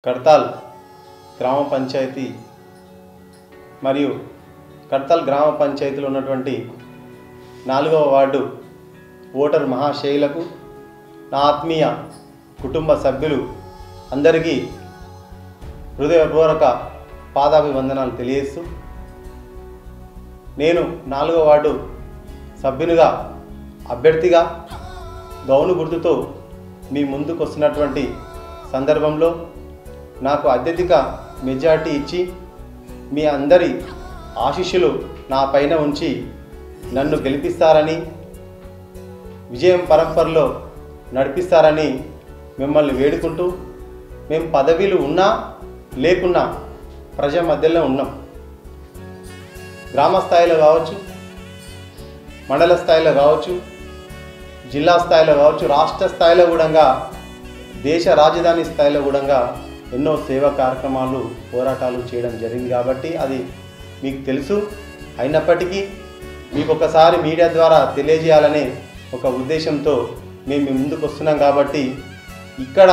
కడతాల్ గ్రామ పంచాయతీ మరియు కడతాల్ గ్రామ పంచాయతీలో ఉన్నటువంటి 4వ వార్డు ఓటర్ మహాశైలకు నా ఆత్మీయ కుటుంబ సభ్యులు అందరికీ హృదయపూర్వక పాదాభివందనాలు తెలియజేస్తూ నేను 4వ వార్డు సభ్యునిగా అభ్యర్థిగా గౌను గుర్తుతో మీ ముందుకు వస్తున్నటువంటి సందర్భంలో నాకు అత్యధిక మెజార్టీ ఇచ్చి మీ అందరి ఆశీస్సులు నా పైన ఉంచి నన్ను గెలిపిస్తారని విజయం పరంపరలో నడిపిస్తారని మిమ్మల్ని వేడుకుంటూ మేము పదవిలు ఉన్నా లేకున్నా ప్రజల మధ్యలో ఉన్నాం. గ్రామ స్థాయిలో కావచ్చు, మండల స్థాయిలో కావచ్చు, జిల్లా స్థాయిలో కావచ్చు, రాష్ట్ర స్థాయిలో కూడా, దేశ రాజధాని స్థాయిలో కూడా ఎన్నో సేవా కార్యక్రమాలు పోరాటాలు చేయడం జరిగింది. కాబట్టి అది మీకు తెలుసు. అయినప్పటికీ మీకు ఒకసారి మీడియా ద్వారా తెలియజేయాలనే ఒక ఉద్దేశంతో మేము ముందుకు వస్తున్నాం. కాబట్టి ఇక్కడ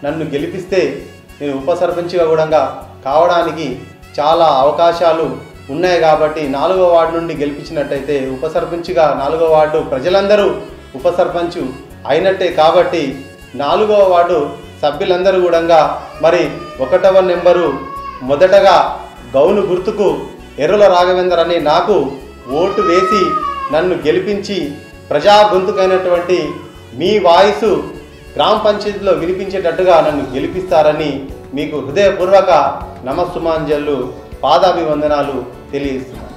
నన్ను గెలిపిస్తే నేను ఉప సర్పంచ్గా కూడా కావడానికి చాలా అవకాశాలు ఉన్నాయి. కాబట్టి 4వ వార్డు నుండి గెలిపించినట్టయితే ఉప సర్పంచ్గా 4వ వార్డు ప్రజలందరూ ఉప సర్పంచ్ అయినట్టే. కాబట్టి 4వ వార్డు సభ్యులందరూ కూడా మరి 1వ నెంబరు మొదటగా గౌను గుర్తుకు ఎర్రుల రాఘవేందర్ అని నాకు ఓటు వేసి నన్ను గెలిపించి ప్రజా గొంతుకైనటువంటి మీ వాయిసు గ్రామ పంచాయతీలో వినిపించేటట్టుగా నన్ను గెలిపిస్తారని మీకు హృదయపూర్వక నమస్సుమాంజలు పాదాభివందనాలు తెలియజేస్తున్నాను.